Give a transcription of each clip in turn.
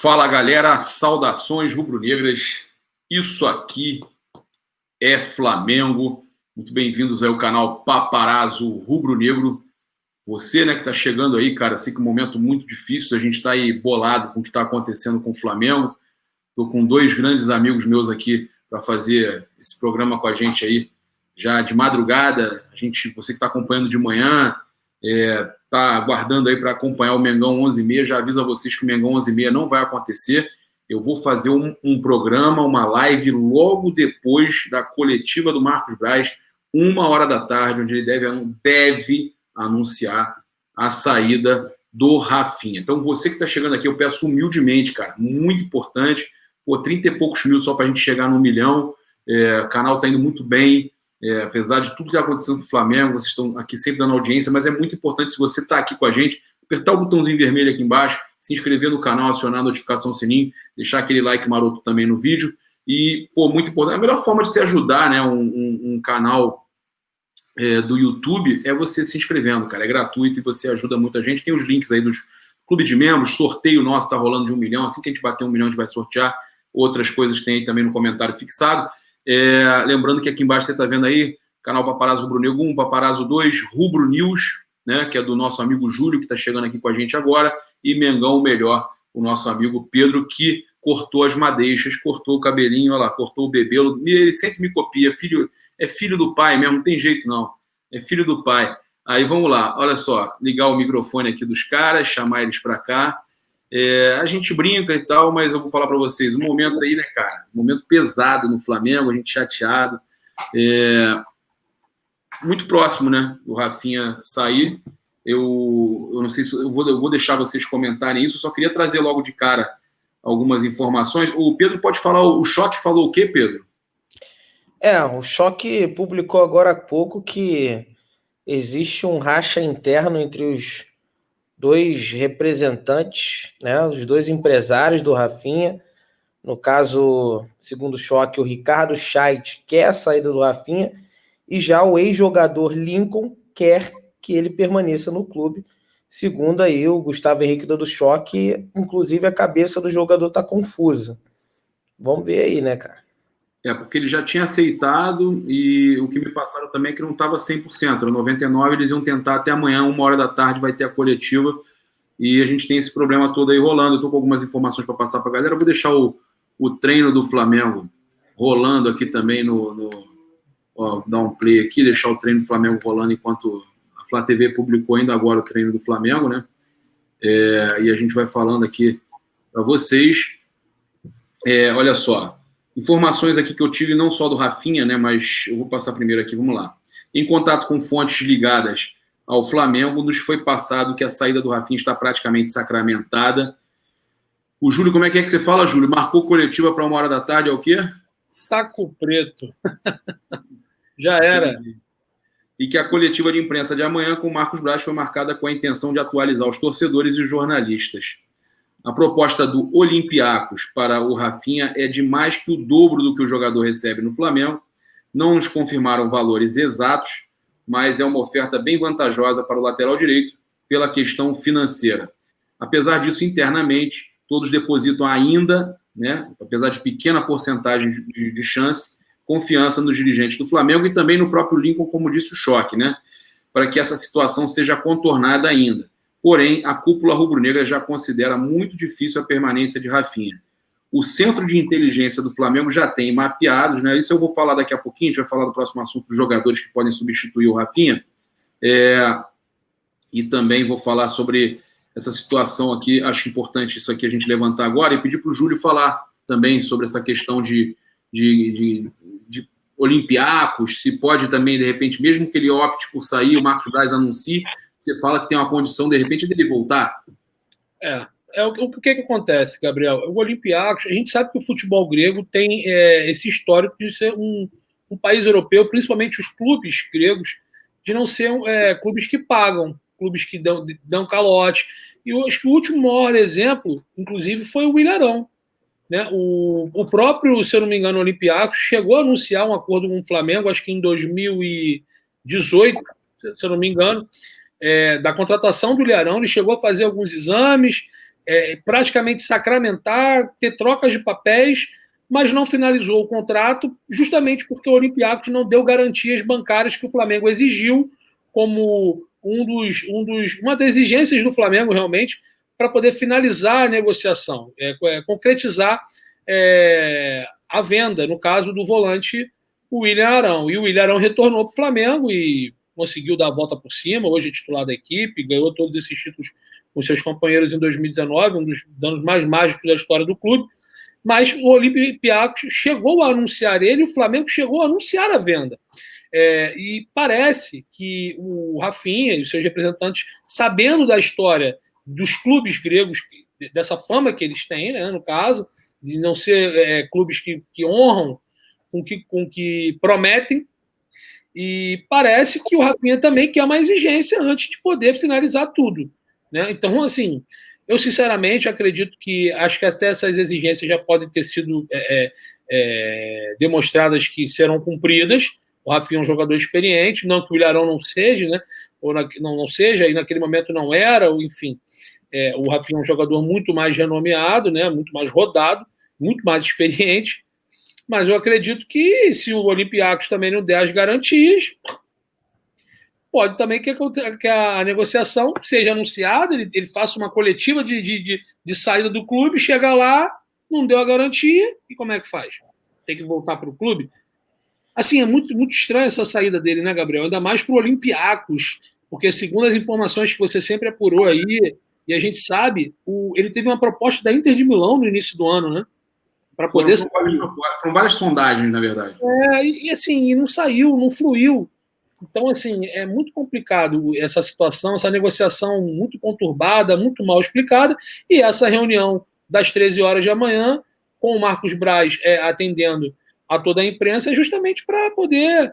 Fala galera, saudações rubro-negras, isso aqui é Flamengo, muito bem-vindos ao canal Paparazzo Rubro-Negro. Você, né, que está chegando aí, cara, sei que é um momento muito difícil, a gente está aí bolado com o que está acontecendo com o Flamengo. Estou com dois grandes amigos meus aqui para fazer esse programa com a gente aí, já de madrugada. Você que está acompanhando de manhã, está aguardando aí para acompanhar o Mengão 11h30, já aviso a vocês que o Mengão 11h30 não vai acontecer. Eu vou fazer um programa, uma live logo depois da coletiva do Marcos Braz, 1h da tarde, onde ele deve anunciar a saída do Rafinha. Então, você que está chegando aqui, eu peço humildemente, cara, muito importante, 30 e poucos mil só para a gente chegar no 1 milhão, o canal está indo muito bem, apesar de tudo que está acontecendo com o Flamengo, vocês estão aqui sempre dando audiência, mas é muito importante, se você está aqui com a gente, apertar o botãozinho vermelho aqui embaixo, se inscrever no canal, acionar a notificação, sininho, deixar aquele like maroto também no vídeo, e, muito importante, a melhor forma de se ajudar, né, um canal do YouTube é você se inscrevendo, cara, é gratuito e você ajuda muita gente. Tem os links aí dos clubes de membros, sorteio nosso tá rolando de 1 milhão, assim que a gente bater 1 milhão a gente vai sortear, outras coisas tem aí também no comentário fixado. Lembrando que aqui embaixo você tá vendo aí, canal Paparazzo Rubro Negro 1, Paparazzo 2, Rubro News, né, que é do nosso amigo Júlio, que tá chegando aqui com a gente agora, e Mengão o Melhor, o nosso amigo Pedro, que cortou as madeixas, cortou o cabelinho, olha lá, cortou o bebelo, e ele sempre me copia, filho do pai mesmo, não tem jeito não, é filho do pai. Aí vamos lá, olha só, ligar o microfone aqui dos caras, chamar eles para cá, a gente brinca e tal, mas eu vou falar para vocês, um momento aí, né, cara, um momento pesado no Flamengo, a gente chateado, muito próximo, né, do Rafinha sair. Eu não sei se eu vou deixar vocês comentarem isso, só queria trazer logo de cara algumas informações. O Pedro pode falar, o Choque falou o quê, Pedro? O Choque publicou agora há pouco que existe um racha interno entre os dois representantes, né, os dois empresários do Rafinha. No caso, segundo o Choque, o Ricardo Scheidt quer a saída do Rafinha e já o ex-jogador Lincoln quer que ele permaneça no clube. Segundo aí o Gustavo Henrique do Choque, inclusive a cabeça do jogador está confusa. Vamos ver aí, né, cara? Porque ele já tinha aceitado e o que me passaram também é que não estava 100%, era 99%, eles iam tentar até amanhã, 1h da tarde vai ter a coletiva e a gente tem esse problema todo aí rolando. Eu estou com algumas informações para passar para a galera, eu vou deixar o treino do Flamengo rolando aqui também dar um play aqui, deixar o treino do Flamengo rolando enquanto a Flá TV publicou ainda agora o treino do Flamengo, né? E a gente vai falando aqui para vocês. Olha só, informações aqui que eu tive não só do Rafinha, né, mas eu vou passar primeiro aqui, vamos lá. Em contato com fontes ligadas ao Flamengo, nos foi passado que a saída do Rafinha está praticamente sacramentada. O Júlio, como é que você fala, Júlio? Marcou coletiva para 1h da tarde, é o quê? Saco preto. Já era. E que a coletiva de imprensa de amanhã com o Marcos Braz foi marcada com a intenção de atualizar os torcedores e os jornalistas. A proposta do Olympiacos para o Rafinha é de mais que o dobro do que o jogador recebe no Flamengo. Não nos confirmaram valores exatos, mas é uma oferta bem vantajosa para o lateral direito pela questão financeira. Apesar disso, internamente, todos depositam ainda, né, apesar de pequena porcentagem de chance, confiança nos dirigentes do Flamengo e também no próprio Lincoln, como disse o Choque, né, para que essa situação seja contornada ainda. Porém, a cúpula rubro-negra já considera muito difícil a permanência de Rafinha. O centro de inteligência do Flamengo já tem mapeados, né? Isso eu vou falar daqui a pouquinho, a gente vai falar do próximo assunto dos jogadores que podem substituir o Rafinha. E também vou falar sobre essa situação aqui, acho importante isso aqui a gente levantar agora, e pedir para o Júlio falar também sobre essa questão de Olympiacos, se pode também, de repente, mesmo que ele opte por sair, o Marcos Braz anuncie, você fala que tem uma condição, de repente, dele voltar. O que acontece, Gabriel? O Olympiacos, a gente sabe que o futebol grego tem esse histórico de ser um país europeu, principalmente os clubes gregos, de não ser clubes que pagam, clubes que dão calote. E eu acho que o último maior exemplo, inclusive, foi o Ilharão. Né? O próprio, se eu não me engano, o Olympiacos chegou a anunciar um acordo com o Flamengo, acho que em 2018, se eu não me engano, da contratação do Ilharão. Ele chegou a fazer alguns exames, praticamente sacramentar, ter trocas de papéis, mas não finalizou o contrato, justamente porque o Olympiacos não deu garantias bancárias que o Flamengo exigiu, como uma das exigências do Flamengo, realmente, para poder finalizar a negociação, concretizar a venda, no caso do volante, o William Arão. E o William Arão retornou para o Flamengo e conseguiu dar a volta por cima, hoje é titular da equipe, ganhou todos esses títulos com seus companheiros em 2019, um dos anos mais mágicos da história do clube. Mas o Olympiacos chegou a anunciar ele, o Flamengo chegou a anunciar a venda. E parece que o Rafinha e os seus representantes, sabendo da história dos clubes gregos, dessa fama que eles têm, né, no caso, de não ser clubes que honram com que prometem, e parece que o Rafinha também quer uma exigência antes de poder finalizar tudo, né? Então, assim, eu sinceramente acredito acho que até essas exigências já podem ter sido demonstradas que serão cumpridas. O Rafinha é um jogador experiente, não que o Ilharão não seja, né? Ou não seja, e naquele momento não era, ou, enfim. O Rafinha é um jogador muito mais renomeado, né? Muito mais rodado, muito mais experiente. Mas eu acredito que se o Olympiacos também não der as garantias, pode também que a negociação seja anunciada, ele faça uma coletiva de saída do clube, chega lá, não deu a garantia, e como é que faz? Tem que voltar para o clube? Assim, é muito, muito estranha essa saída dele, né, Gabriel? Ainda mais para o Olympiacos, porque segundo as informações que você sempre apurou aí, e a gente sabe, ele teve uma proposta da Inter de Milão no início do ano, né? Para poder foram várias sondagens, na verdade. E assim, não saiu, não fluiu. Então, assim, é muito complicado essa situação, essa negociação muito conturbada, muito mal explicada, e essa reunião das 13 horas de amanhã, com o Marcos Braz atendendo a toda a imprensa, é justamente para poder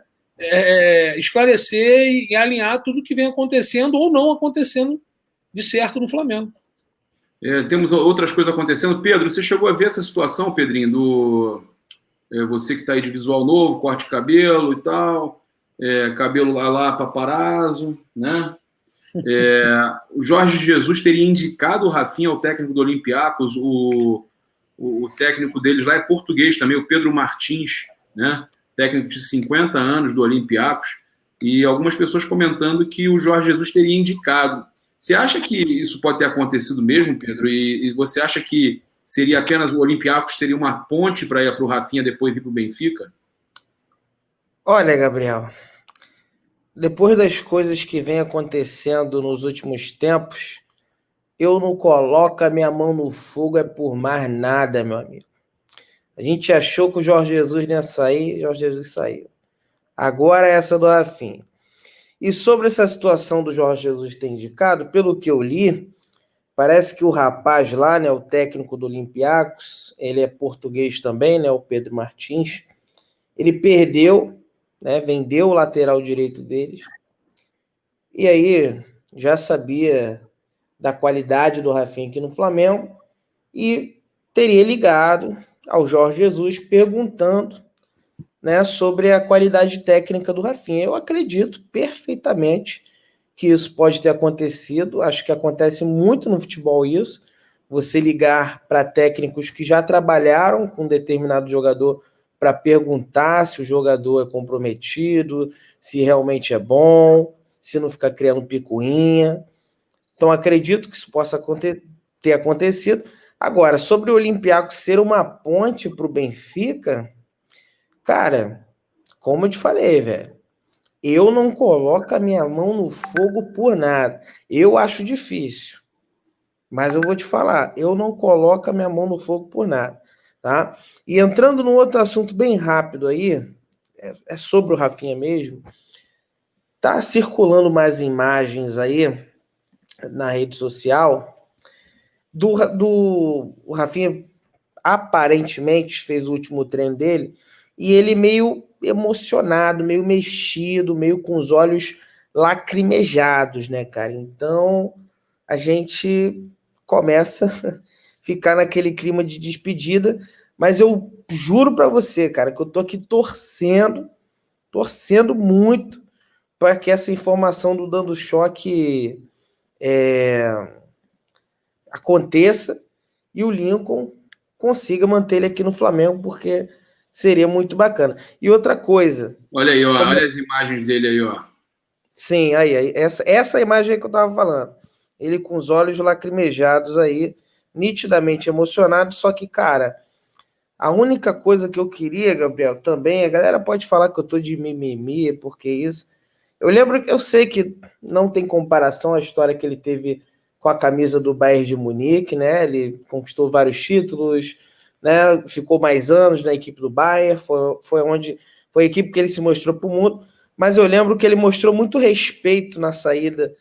esclarecer e alinhar tudo que vem acontecendo ou não acontecendo de certo no Flamengo. Temos outras coisas acontecendo. Pedro, você chegou a ver essa situação, Pedrinho, você que está aí de visual novo, corte de cabelo e tal, cabelo lá paparazzo, né? O Jorge Jesus teria indicado o Rafinha ao técnico do Olympiacos, o técnico deles lá é português também, o Pedro Martins, né? Técnico de 50 anos do Olympiacos, e algumas pessoas comentando que o Jorge Jesus teria indicado. Você acha que isso pode ter acontecido mesmo, Pedro? E você acha que seria apenas o Olympiacos, seria uma ponte para ir para o Rafinha depois ir para o Benfica? Olha, Gabriel, depois das coisas que vem acontecendo nos últimos tempos, eu não coloco a minha mão no fogo por mais nada, meu amigo. A gente achou que o Jorge Jesus ia sair, Jorge Jesus saiu. Agora é essa do Rafinha. E sobre essa situação do Jorge Jesus ter indicado, pelo que eu li, parece que o rapaz lá, né, o técnico do Olympiacos, ele é português também, né, o Pedro Martins, ele perdeu, né, vendeu o lateral direito deles, e aí já sabia da qualidade do Rafinha aqui no Flamengo, e teria ligado ao Jorge Jesus perguntando, né, sobre a qualidade técnica do Rafinha. Eu acredito perfeitamente que isso pode ter acontecido, acho que acontece muito no futebol isso, você ligar para técnicos que já trabalharam com determinado jogador para perguntar se o jogador é comprometido, se realmente é bom, se não ficar criando picuinha. Então acredito que isso possa ter acontecido. Agora, sobre o Olympiacos ser uma ponte para o Benfica, cara, como eu te falei, velho, eu não coloco a minha mão no fogo por nada. Eu acho difícil, mas eu vou te falar, eu não coloco a minha mão no fogo por nada, tá? E entrando num outro assunto bem rápido aí, é sobre o Rafinha mesmo, tá circulando mais imagens aí na rede social o Rafinha aparentemente fez o último treino dele e ele meio emocionado, meio mexido, meio com os olhos lacrimejados, né, cara? Então a gente começa a ficar naquele clima de despedida, mas eu juro para você, cara, que eu tô aqui torcendo muito para que essa informação do Dando Choque aconteça e o Lincoln consiga manter ele aqui no Flamengo, porque seria muito bacana. E outra coisa... Olha aí, ó, olha as imagens dele aí, ó. Sim, aí essa imagem aí que eu tava falando. Ele com os olhos lacrimejados aí, nitidamente emocionado, só que, cara, a única coisa que eu queria, Gabriel, também, a galera pode falar que eu tô de mimimi, porque isso... Eu sei que não tem comparação a história que ele teve com a camisa do Bayern de Munique, né? Ele conquistou vários títulos, né? Ficou mais anos na equipe do Bayern, foi a equipe que ele se mostrou para o mundo, mas eu lembro que ele mostrou muito respeito na saída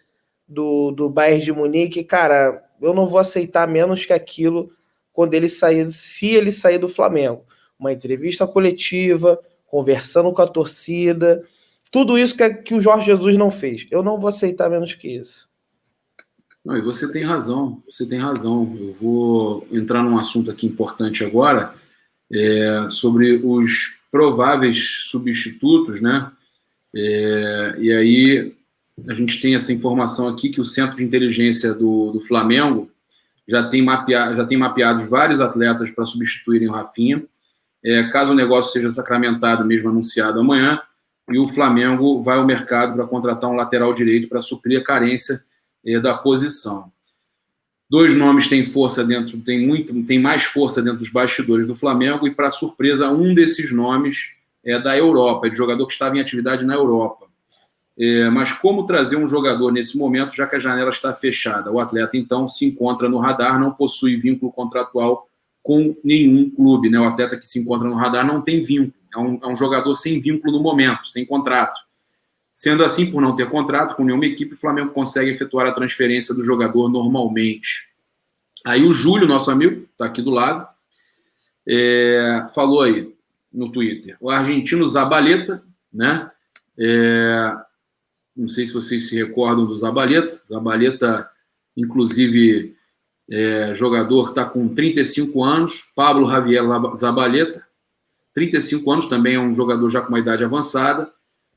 do Bayern de Munique. Cara, eu não vou aceitar menos que aquilo quando ele sair, se ele sair do Flamengo. Uma entrevista coletiva, conversando com a torcida, tudo isso que o Jorge Jesus não fez. Eu não vou aceitar menos que isso. Não, e você tem razão. Eu vou entrar num assunto aqui importante agora, sobre os prováveis substitutos, né? E aí a gente tem essa informação aqui que o Centro de Inteligência do Flamengo já tem mapeados vários atletas para substituírem o Rafinha. Caso o negócio seja sacramentado, mesmo anunciado amanhã, e o Flamengo vai ao mercado para contratar um lateral direito para suprir a carência da posição. Dois nomes têm força dentro, tem mais força dentro dos bastidores do Flamengo, e, para surpresa, um desses nomes é da Europa, é de jogador que estava em atividade na Europa. Mas como trazer um jogador nesse momento, já que a janela está fechada? O atleta, então, se encontra no radar, não possui vínculo contratual com nenhum clube, né? O atleta que se encontra no radar não tem vínculo, é um jogador sem vínculo no momento, sem contrato. Sendo assim, por não ter contrato com nenhuma equipe, o Flamengo consegue efetuar a transferência do jogador normalmente. Aí o Júlio, nosso amigo, está aqui do lado, falou aí no Twitter, o argentino Zabaleta, né? Não sei se vocês se recordam do Zabaleta. Zabaleta, inclusive, jogador que está com 35 anos, Pablo Javier Zabaleta, 35 anos, também é um jogador já com uma idade avançada,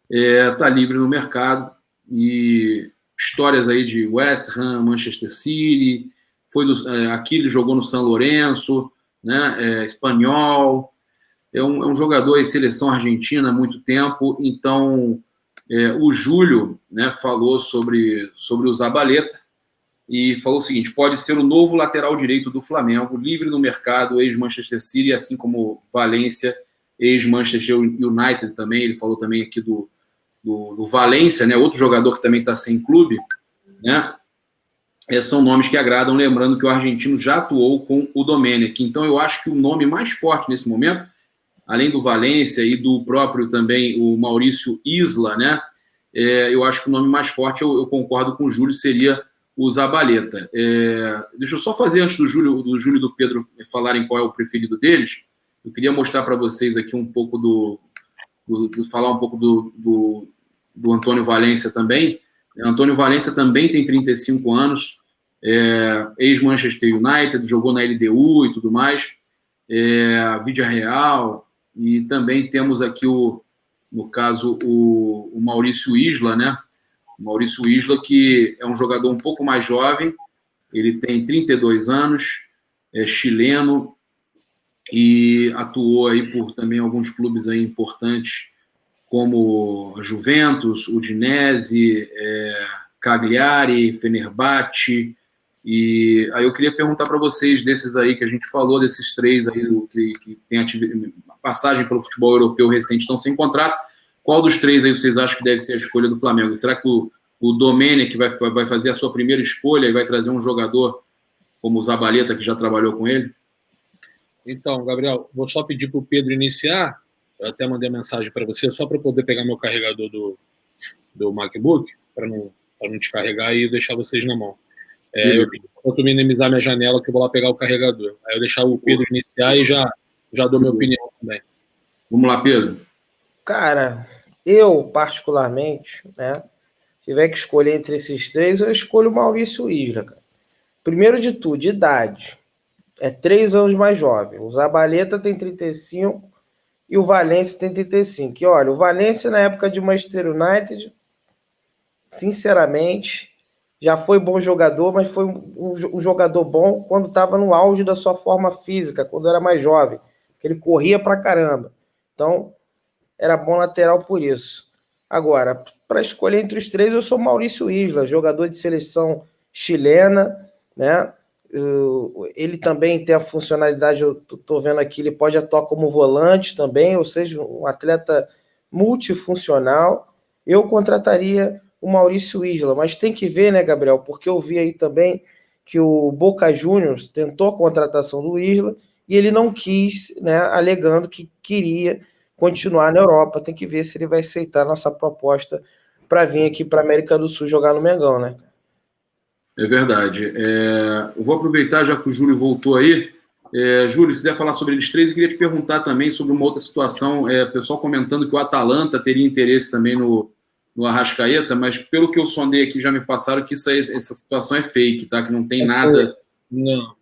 está livre no mercado, e histórias aí de West Ham, Manchester City, aqui ele jogou no São Lourenço, né, Espanhol, é um jogador em seleção argentina há muito tempo. Então o Júlio, né, falou sobre o Zabaleta e falou o seguinte: pode ser o novo lateral direito do Flamengo, livre no mercado, ex-Manchester City, assim como Valência, ex-Manchester United também. Ele falou também aqui do Valência, né, outro jogador que também está sem clube, né? São nomes que agradam, lembrando que o argentino já atuou com o Domenech. Então eu acho que o nome mais forte nesse momento, além do Valência e do próprio também o Maurício Isla, né? Eu acho que o nome mais forte, eu concordo com o Júlio, seria o Zabaleta. Deixa eu só fazer, antes do Júlio e do Pedro falarem qual é o preferido deles, eu queria mostrar para vocês aqui um pouco falar um pouco do Antônio Valência também. Antônio Valência também tem 35 anos, ex-Manchester United, jogou na LDU e tudo mais, Vídea Real, e também temos aqui, no caso, o Maurício Isla, né? O Maurício Isla, que é um jogador um pouco mais jovem, ele tem 32 anos, é chileno, e atuou aí por também alguns clubes aí importantes, como a Juventus, Udinese, Cagliari, Fenerbahçe. E aí eu queria perguntar para vocês, desses aí que a gente falou, desses três aí que tem passagem pelo futebol europeu recente, estão sem contrato, qual dos três aí vocês acham que deve ser a escolha do Flamengo? Será que o Domenech vai fazer a sua primeira escolha e vai trazer um jogador como o Zabaleta, que já trabalhou com ele? Então, Gabriel, vou só pedir para o Pedro iniciar. Eu até mandei mensagem para você, só para poder pegar meu carregador do MacBook, para não descarregar e deixar vocês na mão. Eu vou minimizar minha janela, que eu vou lá pegar o carregador. Aí eu deixar o Pedro iniciar e já dou minha opinião também. Vamos lá, Pedro. Cara, eu, particularmente, né, tiver que escolher entre esses três, eu escolho o Maurício Isla, cara. Primeiro de tudo, idade. É 3 anos mais jovem. O Zabaleta tem 35 e o Valência tem 35. E olha, o Valência, na época de Manchester United, sinceramente, já foi bom jogador, mas foi um jogador bom quando estava no auge da sua forma física, quando era mais jovem. Ele corria pra caramba. Então, era bom lateral por isso. Agora, para escolher entre os três, eu sou Maurício Isla, jogador de seleção chilena, né? Ele também tem a funcionalidade, eu estou vendo aqui, ele pode atuar como volante também, ou seja, um atleta multifuncional. Eu contrataria o Maurício Isla, mas tem que ver, né, Gabriel? Porque eu vi aí também que o Boca Juniors tentou a contratação do Isla e ele não quis, né, alegando que queria continuar na Europa. Tem que ver se ele vai aceitar a nossa proposta para vir aqui para a América do Sul jogar no Mengão, né? É verdade. Eu vou aproveitar, já que o Júlio voltou aí. Júlio, se quiser falar sobre eles três, eu queria te perguntar também sobre uma outra situação. Pessoal comentando que o Atalanta teria interesse também no Arrascaeta, mas pelo que eu sondei aqui, já me passaram que essa situação é fake, tá? Que não tem nada. Não.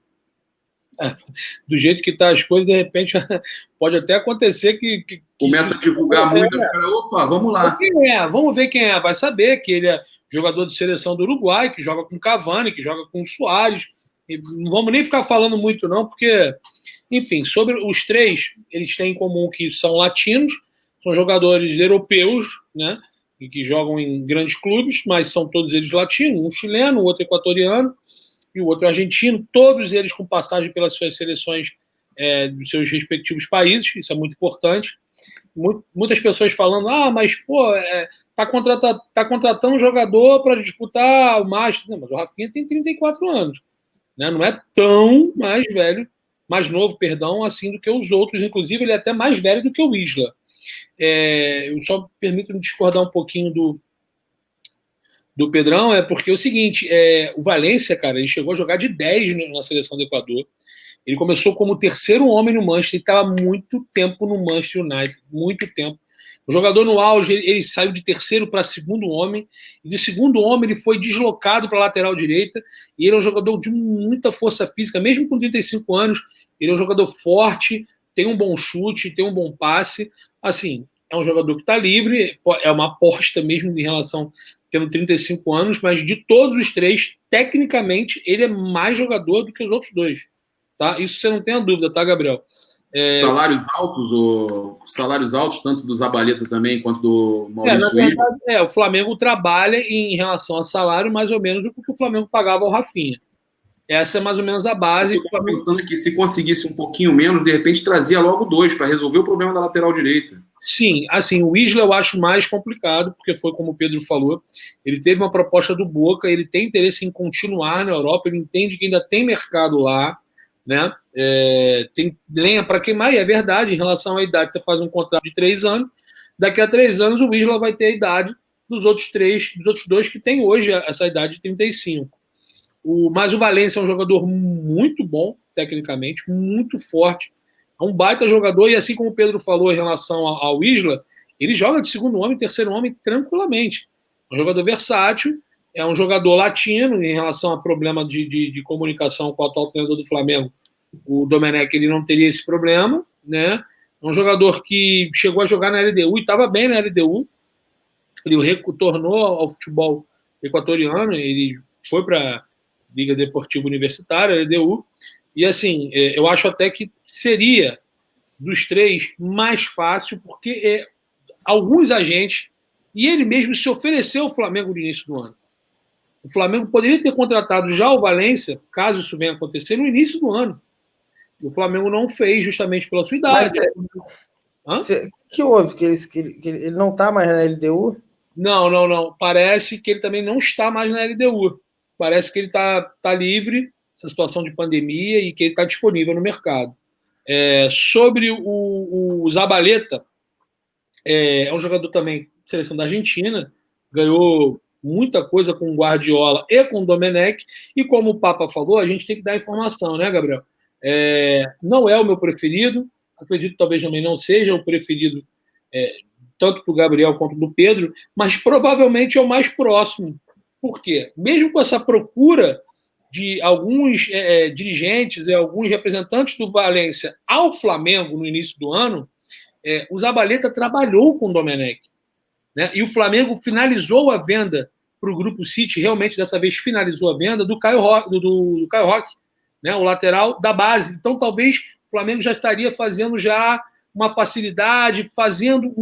Do jeito que tá as coisas, de repente, pode até acontecer que começa a divulgar muito, os caras, opa, vamos lá. Vamos ver quem é. Vai saber que ele é jogador de seleção do Uruguai, que joga com Cavani, que joga com Suárez. E não vamos nem ficar falando muito, não, porque, enfim, sobre os três, eles têm em comum que são latinos, são jogadores europeus, né? E que jogam em grandes clubes, mas são todos eles latinos, um chileno, o outro equatoriano e o outro argentino, todos eles com passagem pelas suas seleções dos seus respectivos países, isso é muito importante. Muitas pessoas falando, mas pô, tá contratando um jogador para disputar o Master. Não, mas o Rafinha tem 34 anos, né? Não é tão mais novo, assim do que os outros, inclusive ele é até mais velho do que o Isla. Eu só permito me discordar um pouquinho do Pedrão, porque é o seguinte, o Valência, cara, ele chegou a jogar de 10 na seleção do Equador. Ele começou como terceiro homem no Manchester, ele estava muito tempo no Manchester United, muito tempo. O jogador no auge, ele saiu de terceiro para segundo homem, e de segundo homem ele foi deslocado para a lateral direita, e ele é um jogador de muita força física, mesmo com 35 anos, ele é um jogador forte, tem um bom chute, tem um bom passe, assim, é um jogador que está livre, é uma aposta mesmo em relação tendo 35 anos, mas de todos os três, tecnicamente, ele é mais jogador do que os outros dois. Tá? Isso você não tem a dúvida, tá, Gabriel? Salários altos, tanto do Zabaleta também, quanto do Maurício Isla. O Flamengo trabalha em relação a salário mais ou menos do que o Flamengo pagava ao Rafinha. Essa é mais ou menos a base. Eu estou pensando que se conseguisse um pouquinho menos, de repente trazia logo 2 para resolver o problema da lateral direita. Sim, assim, o Isla eu acho mais complicado, porque foi como o Pedro falou, ele teve uma proposta do Boca, ele tem interesse em continuar na Europa, ele entende que ainda tem mercado lá, né? Tem lenha para queimar, e é verdade, em relação à idade, você faz um contrato de 3 anos, daqui a 3 anos o Isla vai ter a idade dos outros 2 que tem hoje essa idade de 35. Mas o Valência é um jogador muito bom, tecnicamente, muito forte, é um baita jogador, e assim como o Pedro falou em relação ao Isla, ele joga de segundo homem, terceiro homem tranquilamente. É um jogador versátil, é um jogador latino em relação a problema de comunicação com o atual treinador do Flamengo. O Domenech, ele não teria esse problema, né? É um jogador que chegou a jogar na LDU e estava bem na LDU. Ele retornou ao futebol equatoriano, ele foi para a Liga Deportiva Universitária, LDU, e assim, eu acho até que seria, dos três, mais fácil, porque alguns agentes, e ele mesmo se ofereceu ao Flamengo no início do ano. O Flamengo poderia ter contratado já o Valência, caso isso venha acontecer, no início do ano. E o Flamengo não fez, justamente pela sua idade. Que houve? Que ele não está mais na LDU? Não. Parece que ele também não está mais na LDU. Parece que ele está livre, essa situação de pandemia, e que ele está disponível no mercado. Sobre o Zabaleta, é um jogador também de seleção da Argentina, ganhou muita coisa com o Guardiola e com o Domenech, e como o Papa falou, a gente tem que dar informação, né, Gabriel? Não é o meu preferido, acredito que talvez também não seja o preferido tanto do Gabriel quanto do Pedro, mas provavelmente é o mais próximo. Por quê? Mesmo com essa procura de alguns dirigentes e alguns representantes do Valência ao Flamengo no início do ano, o Zabaleta trabalhou com o Domenech, né? E o Flamengo finalizou a venda para o Grupo City, realmente dessa vez finalizou a venda do Caio Roque, né, o lateral da base. Então, talvez o Flamengo já estaria fazendo já uma facilidade, fazendo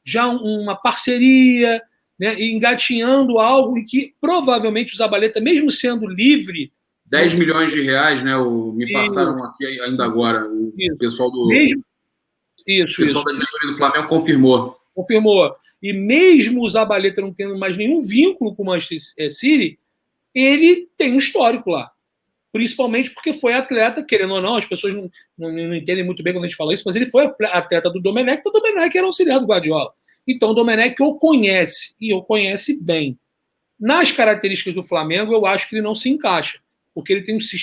já uma parceria, né, e engatinhando algo em que provavelmente o Zabaleta, mesmo sendo livre... 10 milhões de reais, né? Me passaram aqui ainda agora. O pessoal do... pessoal da diretoria do Flamengo confirmou. E mesmo o Zabaleta não tendo mais nenhum vínculo com o Manchester City, ele tem um histórico lá. Principalmente porque foi atleta, querendo ou não, as pessoas não entendem muito bem quando a gente fala isso, mas ele foi atleta do Domenech, porque o Domenech era auxiliar do Guardiola. Então o Domenech o conhece, e o conhece bem. Nas características do Flamengo, eu acho que ele não se encaixa, porque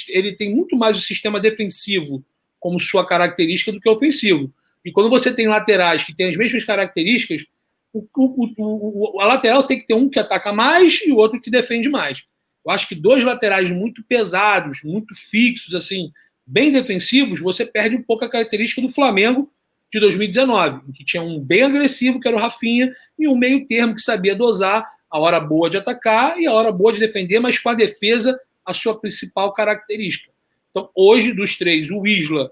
ele tem muito mais o sistema defensivo como sua característica do que ofensivo. E quando você tem laterais que têm as mesmas características, a lateral você tem que ter um que ataca mais e o outro que defende mais. Eu acho que dois laterais muito pesados, muito fixos, assim, bem defensivos, você perde um pouco a característica do Flamengo de 2019, em que tinha um bem agressivo, que era o Rafinha, e um meio termo que sabia dosar a hora boa de atacar e a hora boa de defender, mas com a defesa a sua principal característica. Então, hoje, dos três, o Isla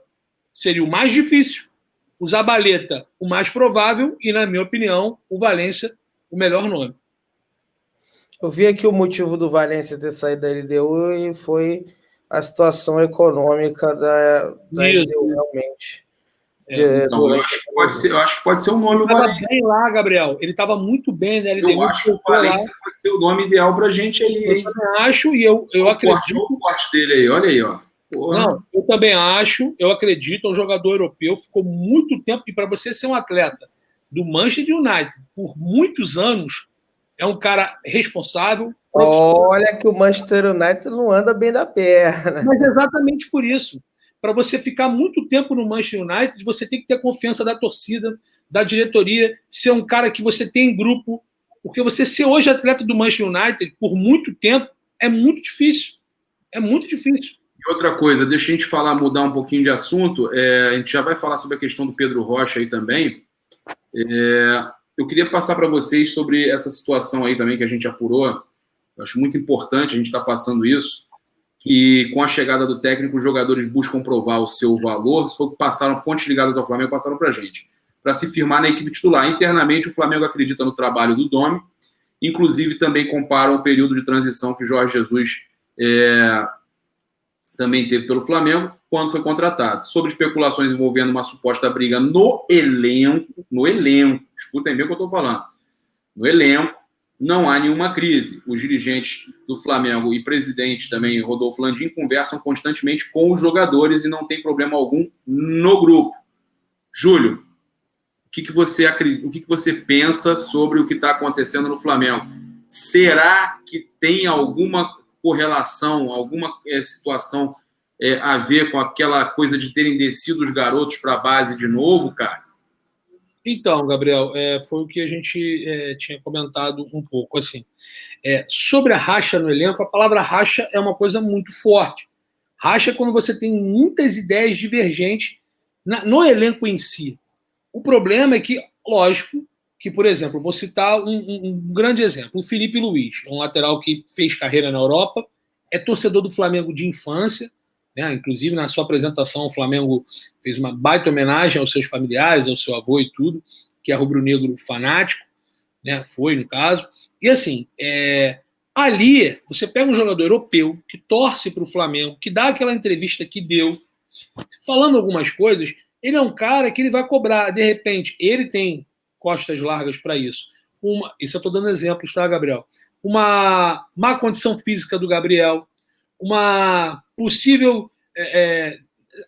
seria o mais difícil, o Zabaleta o mais provável e, na minha opinião, o Valência o melhor nome. Eu vi aqui o motivo do Valência ter saído da LDU e foi a situação econômica da LDU, realmente. Então, eu acho que pode ser o nome do Valência. Ele estava bem lá, Gabriel. Ele estava muito bem na LDU. Eu acho que o Valência pode ser o nome ideal para a gente aí. Eu também acho e eu acredito. O corte dele aí, olha aí, ó. Porra. Não, eu também acho, eu acredito, é um jogador europeu, ficou muito tempo, e para você ser um atleta do Manchester United por muitos anos, é um cara responsável. Olha que o Manchester United não anda bem da perna. Mas exatamente por isso. Para você ficar muito tempo no Manchester United, você tem que ter confiança da torcida, da diretoria, ser um cara que você tem em grupo, porque você ser hoje atleta do Manchester United por muito tempo é muito difícil. É muito difícil. E outra coisa, deixa a gente mudar um pouquinho de assunto. A gente já vai falar sobre a questão do Pedro Rocha aí também. Eu queria passar para vocês sobre essa situação aí também que a gente apurou. Eu acho muito importante a gente estar passando isso, que com a chegada do técnico, os jogadores buscam provar o seu valor. Se for que passaram, fontes ligadas ao Flamengo passaram para a gente, para se firmar na equipe titular. Internamente, o Flamengo acredita no trabalho do Domi, inclusive também comparam o período de transição que Jorge Jesus também teve pelo Flamengo quando foi contratado. Sobre especulações envolvendo uma suposta briga no elenco, escutem bem o que eu estou falando, no elenco, não há nenhuma crise. Os dirigentes do Flamengo e presidente também, Rodolfo Landim, conversam constantemente com os jogadores e não tem problema algum no grupo. Júlio, o que você pensa sobre o que está acontecendo no Flamengo? Será que tem alguma correlação, alguma situação a ver com aquela coisa de terem descido os garotos para a base de novo, cara? Então, Gabriel, foi o que a gente tinha comentado um pouco. Assim, sobre a racha no elenco, a palavra racha é uma coisa muito forte. Racha é quando você tem muitas ideias divergentes no elenco em si. O problema é que, lógico, que, por exemplo, vou citar um grande exemplo. O Felipe Luiz, um lateral que fez carreira na Europa, é torcedor do Flamengo de infância, né? Inclusive, na sua apresentação, o Flamengo fez uma baita homenagem aos seus familiares, ao seu avô e tudo, que é rubro-negro fanático, né? Foi, no caso. E, assim, ali, você pega um jogador europeu que torce para o Flamengo, que dá aquela entrevista que deu, falando algumas coisas, ele é um cara que ele vai cobrar. De repente, ele tem costas largas para isso. Isso eu estou dando exemplos, tá, Gabriel? Uma má condição física do Gabriel, uma possível...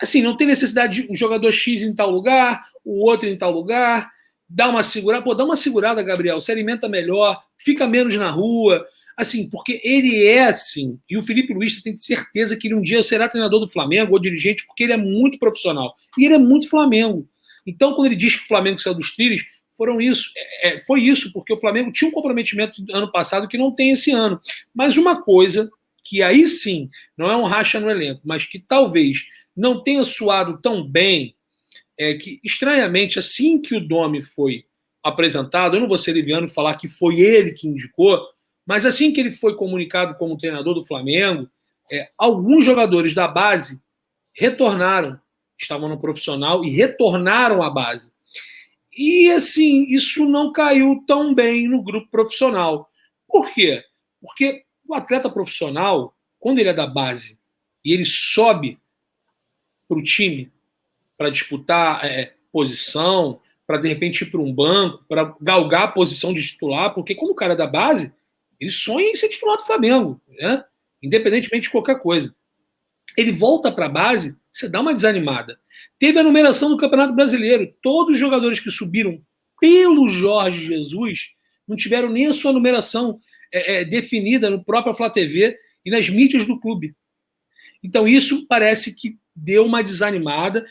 assim, não tem necessidade de um jogador X em tal lugar, o outro em tal lugar, dá uma segurada. Pô, dá uma segurada, Gabriel, se alimenta melhor, fica menos na rua, assim, porque ele é assim, e o Felipe Luiz tem certeza que ele um dia será treinador do Flamengo ou dirigente, porque ele é muito profissional, e ele é muito Flamengo. Então, quando ele diz que o Flamengo saiu dos trilhos, foi isso, porque o Flamengo tinha um comprometimento ano passado que não tem esse ano. Mas uma coisa que aí sim, não é um racha no elenco, mas que talvez não tenha soado tão bem, é que, estranhamente, assim que o Domi foi apresentado, eu não vou ser liviano e falar que foi ele que indicou, Mas assim que ele foi comunicado como treinador do Flamengo, alguns jogadores da base retornaram, estavam no profissional e retornaram à base. E, assim, isso não caiu tão bem no grupo profissional. Por quê? Porque o atleta profissional, quando ele é da base e ele sobe para o time para disputar posição, para, de repente, ir para um banco, para galgar a posição de titular, porque quando o cara é da base, ele sonha em ser titular do Flamengo, né? Independentemente de qualquer coisa. Ele volta para a base, você dá uma desanimada. Teve a numeração do Campeonato Brasileiro. Todos os jogadores que subiram pelo Jorge Jesus não tiveram nem a sua numeração definida no próprio Flá TV e nas mídias do clube. Então isso parece que deu uma desanimada.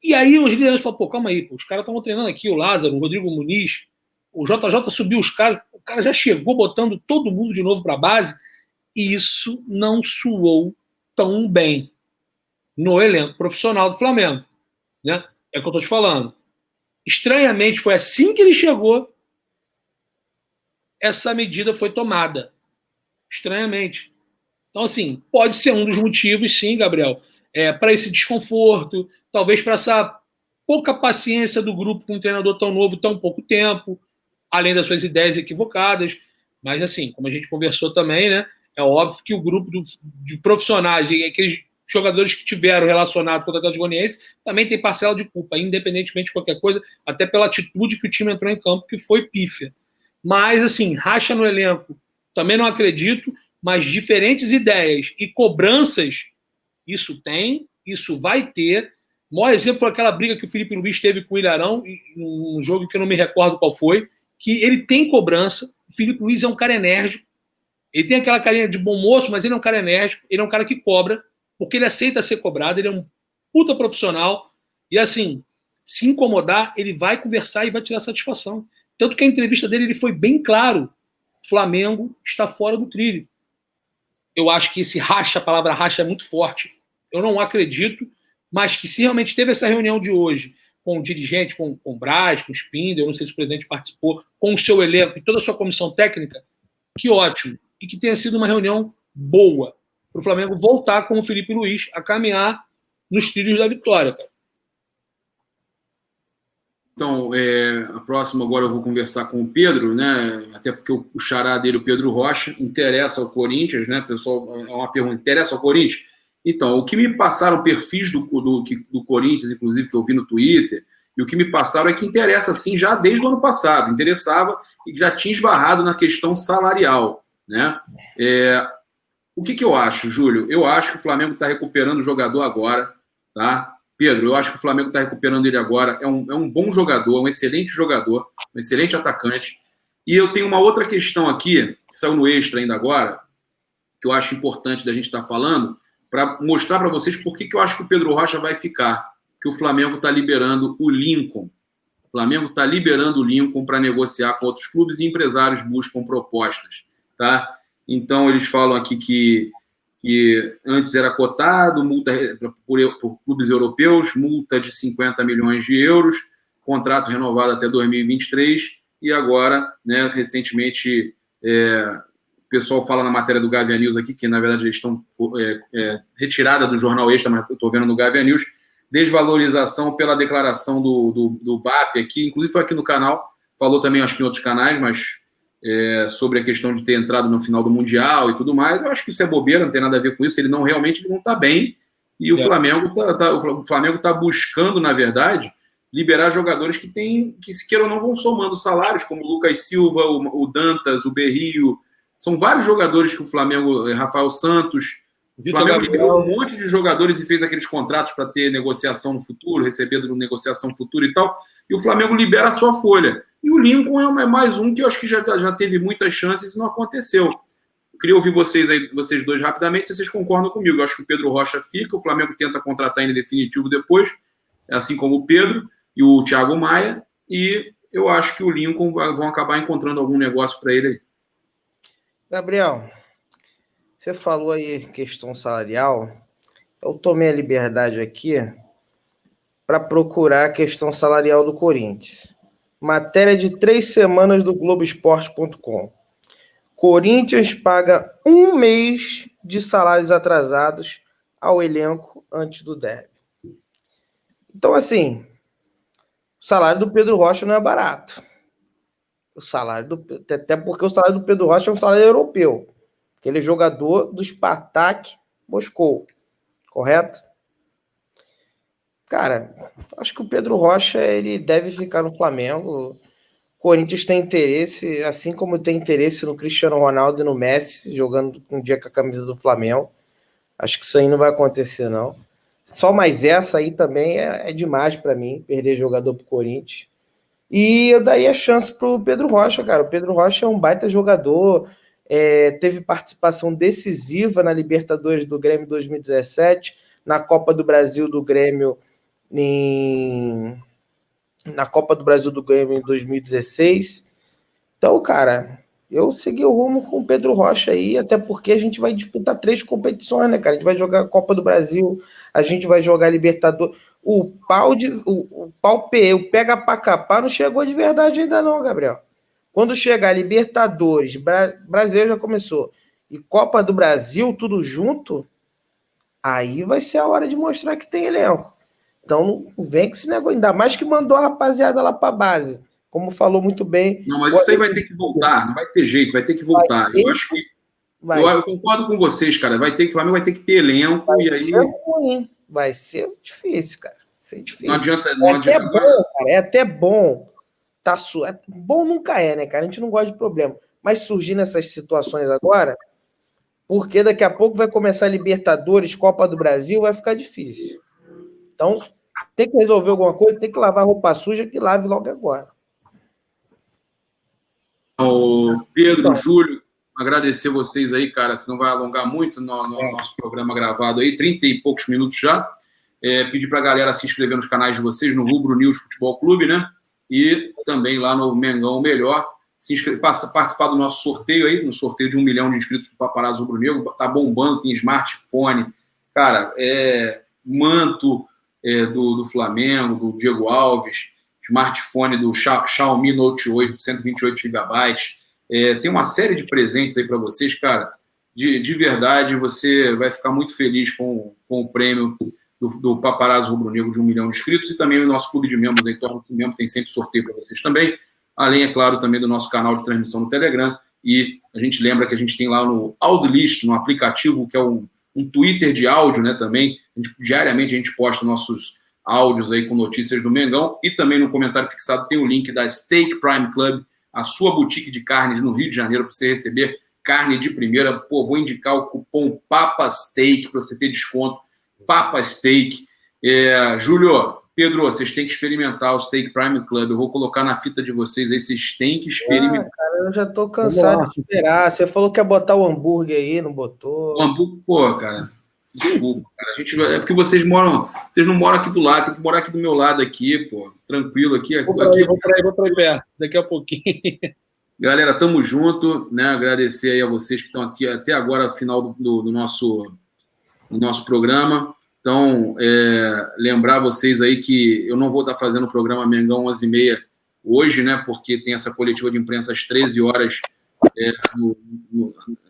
E aí os líderes falam, pô, calma aí, pô, os caras estavam treinando aqui, o Lázaro, o Rodrigo Muniz, o JJ subiu os caras, o cara já chegou botando todo mundo de novo para a base, e isso não soou tão bem no elenco profissional do Flamengo, né? É o que eu estou te falando. Estranhamente, foi assim que ele chegou, essa medida foi tomada. Estranhamente. Então, assim, pode ser um dos motivos, sim, Gabriel, para esse desconforto, talvez para essa pouca paciência do grupo com um treinador tão novo, tão pouco tempo, além das suas ideias equivocadas. Mas, assim, como a gente conversou também, né? É óbvio que o grupo de profissionais e aqueles jogadores que tiveram relacionado com o Atlético Goianiense também tem parcela de culpa, independentemente de qualquer coisa, até pela atitude que o time entrou em campo, que foi pífia. Mas, assim, racha no elenco, também não acredito, mas diferentes ideias e cobranças, isso tem, isso vai ter. O maior exemplo foi aquela briga que o Felipe Luiz teve com o Ilharão, num jogo que eu não me recordo qual foi, que ele tem cobrança. O Felipe Luiz é um cara enérgico, ele tem aquela carinha de bom moço, mas ele é um cara enérgico, ele é um cara que cobra, porque ele aceita ser cobrado, ele é um puta profissional, e assim, se incomodar, ele vai conversar e vai tirar satisfação. Tanto que a entrevista dele ele foi bem claro, Flamengo está fora do trilho. Eu acho que esse racha, a palavra racha é muito forte, eu não acredito, mas que se realmente teve essa reunião de hoje, com o dirigente, com o Braz, com o Spindler, eu não sei se o presidente participou, com o seu elenco e toda a sua comissão técnica, que ótimo, e que tenha sido uma reunião boa, para o Flamengo voltar com o Felipe Luiz a caminhar nos trilhos da vitória. Cara. Então, a próxima agora eu vou conversar com o Pedro, né? Até porque o xará dele, o Pedro Rocha, interessa ao Corinthians, né? Pessoal, é uma pergunta, interessa ao Corinthians? Então, o que me passaram perfis do Corinthians, inclusive, que eu vi no Twitter, e o que me passaram é que interessa, sim, já desde o ano passado, interessava e já tinha esbarrado na questão salarial, né? O que eu acho, Júlio? Eu acho que o Flamengo está recuperando o jogador agora, tá? Pedro, eu acho que o Flamengo está recuperando ele agora. É um bom jogador, um excelente jogador, um excelente atacante. E eu tenho uma outra questão aqui, que saiu no Extra ainda agora, que eu acho importante da gente estar falando, para mostrar para vocês por que eu acho que o Pedro Rocha vai ficar. Que o Flamengo está liberando o Lincoln. O Flamengo está liberando o Lincoln para negociar com outros clubes e empresários buscam propostas, tá? Então, eles falam aqui que antes era cotado, multa por clubes europeus, multa de 50 milhões de euros, contrato renovado até 2023, e agora, né, recentemente, o pessoal fala na matéria do Gávea News aqui, que na verdade eles estão retirada do Jornal Extra, mas eu estou vendo no Gávea News, desvalorização pela declaração do BAP aqui, inclusive foi aqui no canal, falou também, acho que em outros canais, mas sobre a questão de ter entrado no final do Mundial e tudo mais, eu acho que isso é bobeira, não tem nada a ver com isso, ele não está bem, e o Flamengo está buscando, na verdade, liberar jogadores que se queiram ou não vão somando salários, como o Lucas Silva, o Dantas, o Berrio, são vários jogadores que o Flamengo, Rafael Santos, o Flamengo liberou um monte de jogadores e fez aqueles contratos para ter negociação no futuro, receber negociação futura e tal, e o Flamengo libera a sua folha. E o Lincoln é mais um que eu acho que já teve muitas chances e não aconteceu. Eu queria ouvir vocês dois rapidamente, se vocês concordam comigo. Eu acho que o Pedro Rocha fica, o Flamengo tenta contratar ele definitivo depois, assim como o Pedro e o Thiago Maia, e eu acho que o Lincoln vão acabar encontrando algum negócio para ele aí. Gabriel, você falou aí questão salarial, eu tomei a liberdade aqui para procurar a questão salarial do Corinthians. Matéria de 3 semanas do Globoesporte.com. Corinthians paga 1 mês de salários atrasados ao elenco antes do derby. Então, assim, o salário do Pedro Rocha não é barato. Até porque o salário do Pedro Rocha é um salário europeu. Porque ele é jogador do Spartak Moscou. Correto? Cara, acho que o Pedro Rocha ele deve ficar no Flamengo. O Corinthians tem interesse, assim como tem interesse no Cristiano Ronaldo e no Messi, jogando um dia com a camisa do Flamengo. Acho que isso aí não vai acontecer, não. Só mais essa aí também é demais para mim, perder jogador pro Corinthians. E eu daria chance pro Pedro Rocha, cara. O Pedro Rocha é um baita jogador, teve participação decisiva na Libertadores do Grêmio 2017, na Copa do Brasil do Grêmio na Copa do Brasil do Grêmio em 2016. Então, cara, eu segui o rumo com o Pedro Rocha aí, até porque a gente vai disputar 3 competições, né, cara? A gente vai jogar a Copa do Brasil, a gente vai jogar Libertadores. O pega pra capar não chegou de verdade ainda não, Gabriel. Quando chegar Libertadores, brasileiro já começou, e Copa do Brasil, tudo junto, aí vai ser a hora de mostrar que tem elenco. Então, não vem com esse negócio, ainda mais que mandou a rapaziada lá pra base. Como falou muito bem. Não, mas isso aí vai ter que voltar, não vai ter jeito, vai ter que voltar. Eu acho que. Eu concordo com vocês, cara. O Flamengo vai ter que ter elenco e aí. Vai ser difícil, cara. Vai ser difícil. Não adianta. Até bom, cara. É até bom. Bom nunca é, né, cara? A gente não gosta de problema. Mas surgindo essas situações agora, porque daqui a pouco vai começar Libertadores, Copa do Brasil, vai ficar difícil. Então, tem que resolver alguma coisa, tem que lavar roupa suja, que lave logo agora. O Pedro, Júlio, agradecer vocês aí, cara, senão vai alongar muito no nosso programa gravado aí, 30 e poucos minutos já. Pedir para a galera se inscrever nos canais de vocês, no Rubro News Futebol Clube, né? E também lá no Mengão Melhor. Se inscrever, participar do nosso sorteio aí, no sorteio de 1 milhão de inscritos do Paparazzo Rubro Negro. Tá bombando, tem smartphone, cara, manto do Flamengo, do Diego Alves, smartphone do Xiaomi Note 8, 128 GB. Tem uma série de presentes aí para vocês, cara. De verdade, você vai ficar muito feliz com o prêmio do Paparazzo Rubro Negro de 1 milhão de inscritos e também o nosso clube de membros aí, torna-se membro, tem sempre sorteio para vocês também. Além, é claro, também do nosso canal de transmissão no Telegram. E a gente lembra que a gente tem lá no Audilist, no aplicativo, que é um Twitter de áudio, né, também. Diariamente a gente posta nossos áudios aí com notícias do Mengão. E também no comentário fixado tem o link da Steak Prime Club, a sua boutique de carnes no Rio de Janeiro, para você receber carne de primeira. Pô, vou indicar o cupom PAPASTEAK para você ter desconto. PAPASTEAK. Júlio, Pedro, vocês têm que experimentar o Steak Prime Club. Eu vou colocar na fita de vocês aí, vocês têm que experimentar. Cara, eu já tô cansado de esperar. Você falou que ia botar o hambúrguer aí, não botou? O hambúrguer, pô, cara, desculpa, cara. É porque vocês não moram aqui do lado, tem que morar aqui do meu lado aqui, pô, tranquilo aqui. Vou pra aí perto, daqui a pouquinho. Galera, tamo junto, né? Agradecer aí a vocês que estão aqui até agora, final do nosso programa. Então, lembrar vocês aí que eu não vou estar fazendo o programa Mengão 11h30 hoje, né? Porque tem essa coletiva de imprensa às 13 horas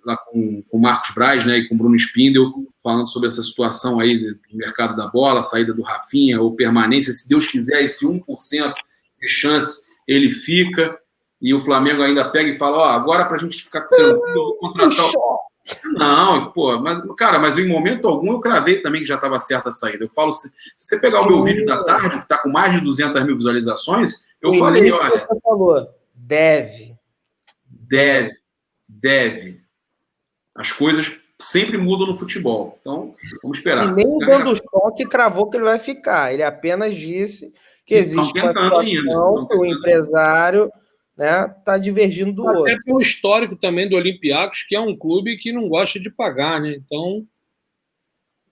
lá com o Marcos Braz, né? E com o Bruno Spindel, falando sobre essa situação aí do mercado da bola, saída do Rafinha ou permanência. Se Deus quiser, esse 1% de chance ele fica. E o Flamengo ainda pega e fala, agora pra gente ficar tranquilo, eu vou contratar o... Não, pô, mas em momento algum eu cravei também que já estava certa a saída. Eu falo, se você pegar o meu vídeo da tarde, que está com mais de 200 mil visualizações, eu falei, olha... Você falou, deve. As coisas sempre mudam no futebol. Então, vamos esperar. E nem dando choque cravou que ele vai ficar. Ele apenas disse que existe uma situação que o empresário... né, tá divergindo do outro. Até pelo histórico também do Olympiacos, que é um clube que não gosta de pagar, né? Então...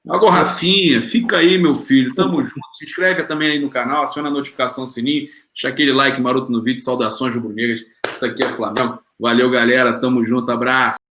Agora, Rafinha, fica aí, meu filho. Tamo junto. Se inscreve também aí no canal, aciona a notificação, sininho, deixa aquele like maroto no vídeo. Saudações rubro-negras. Isso aqui é Flamengo. Valeu, galera. Tamo junto. Abraço.